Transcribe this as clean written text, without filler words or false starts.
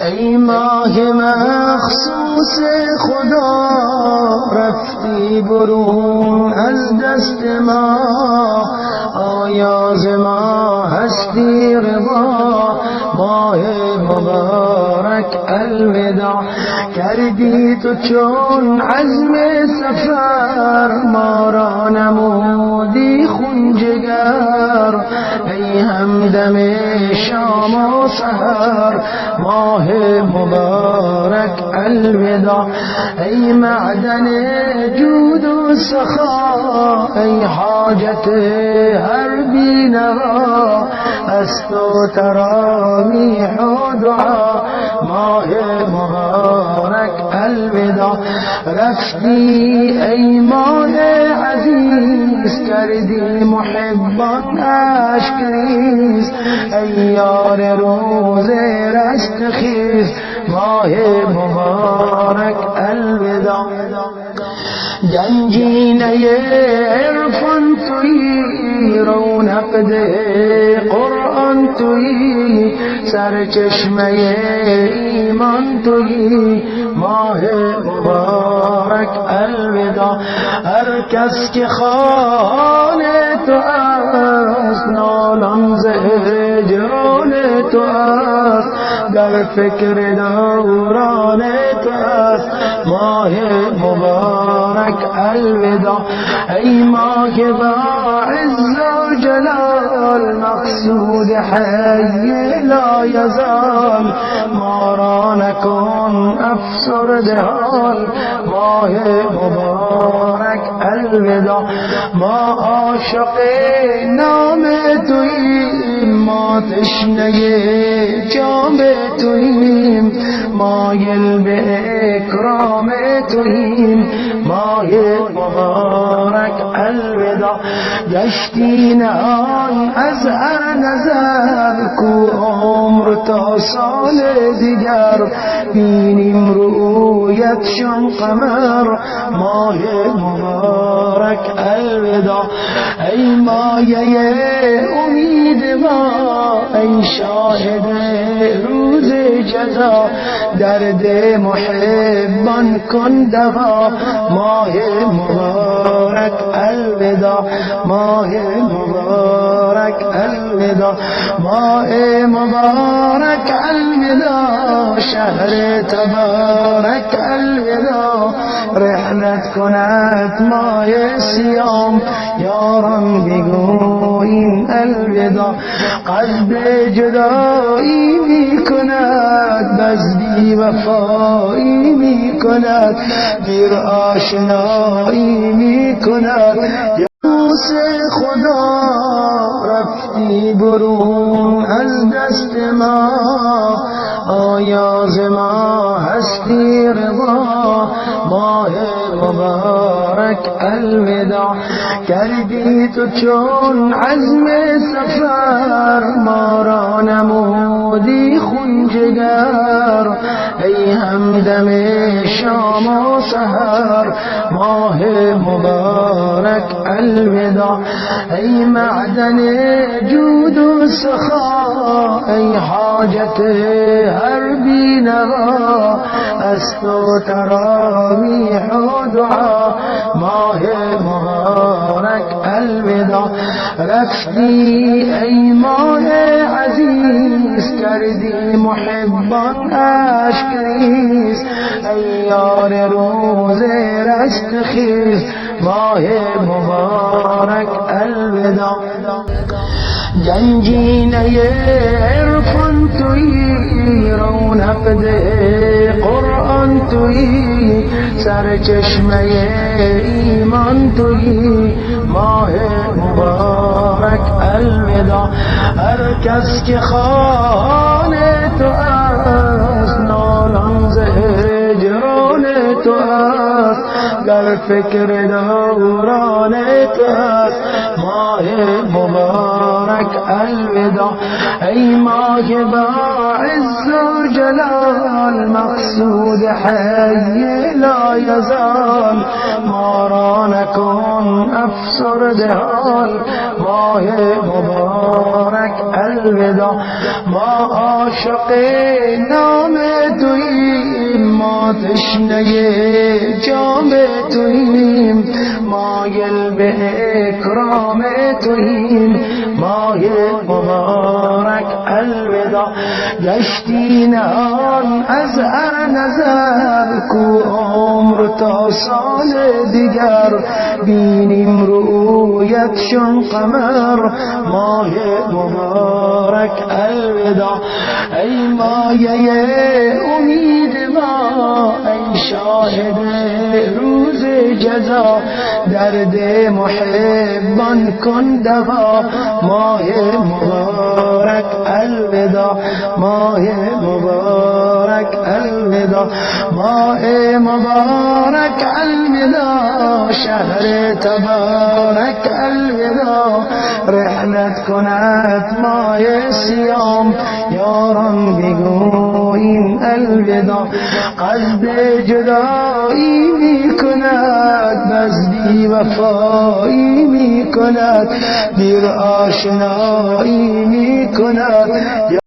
ای ماه مخصوص خدا رفتی برون از دست ما، آیا ز ما هستی روا؟ ماه مبارک الوداع کردی تو چون عزم سفر، ما را نمودی خون جگر. ای همدم شام و سحر ماه مبارک الوداع، ای معدن جود و سخا، ای حاجت هر بینوا، از تو تراویح و دعا. ماه مبارک الوداع رفتی ای ماه عزیز، کردی محبان اشک ریز، ای یار روز رستخیز. ماه مبارک الوداع گنجینه عرفان تویی، رونق ده قرآن تویی، سرچشمه ایمان تویی. ماه مبارک الوداع هر کس که خان تو است، نالان ز هجران تو است، در فکر دوران تو است. ماه مبارک الوداع ای ماه با عز و جلال، مقصود حی لا یزال، ما را نکن افسرده حال. ماه مبارک الوداع ما عاشق نام توییم، ما تشنه جام توییم، مایل به اکرام توییم. ماه مبارک الوداع گشتی نهان از هر نظر، کو عمر تا سال دیگر، بینیم رویت شان قمر. ماه مبارک الوداع ای مایه امید ما، ای شاهد روز جزا، درد محبان کن دوا. ماه مبارک الوداع ماه مبارک الوداع ماه مبارک الوداع، شهر تبارک الوداع، رحلت کند ماه سیام، یاران بگوییم الوداع. قلب جدایی می کند، بزدی وفایی می کند، دیر آشنایی می کند. یوس خدا رفتی برون از دست ما، آیا ز ما هستی روا؟ ماه مبارک الوداع کردی تو چون عزم سفر، ما را نمودی خون جگر. ای همدم شام و سحر ماه مبارک الوداع، ای معدن جود و سخا، ای حاجت هر بینوا، از تو تراویح و دعا. ماه مبارک الوداع رفتی ای ماه عزیز، کردی محبان اشک ریز، ای یار روز رستخیز. ماه مبارک الوداع گنجینه عرفان تویی، رونق ده قرآن تویی، سرچشمه ایمان تویی. ماه مبارک الوداع هر کس که خان تو است، نالان ز هجران تو است، در فکر دوران تو است. ماه مبارک الوداع ای ماه با عز و جلال، مقصود حی لا یزال، ما را نکن افسرده حال. ماه مبارک الوداع ما عاشق نام تشنه جام توییم، مایل به اکرام توییم. ماه مبارک الوداع، گشتی نهان از هر نظر، کو عمر تا سال دیگر بینیم رویت شون قمر. ماه مبارک الوداع، ای مایه امید ما، ای شاهد روز جزا، درد محبان کن دوا. ماه مبارک الوداع، ماه مبارک الوداع، ماه مبارک الوداع، شهر تبارک الوداع. رحلت کند ماه سیام، یاران بگوییم الوداع. قصد جدایی می کند، بس بی وفایی می کند، دیر آشنایی می کند.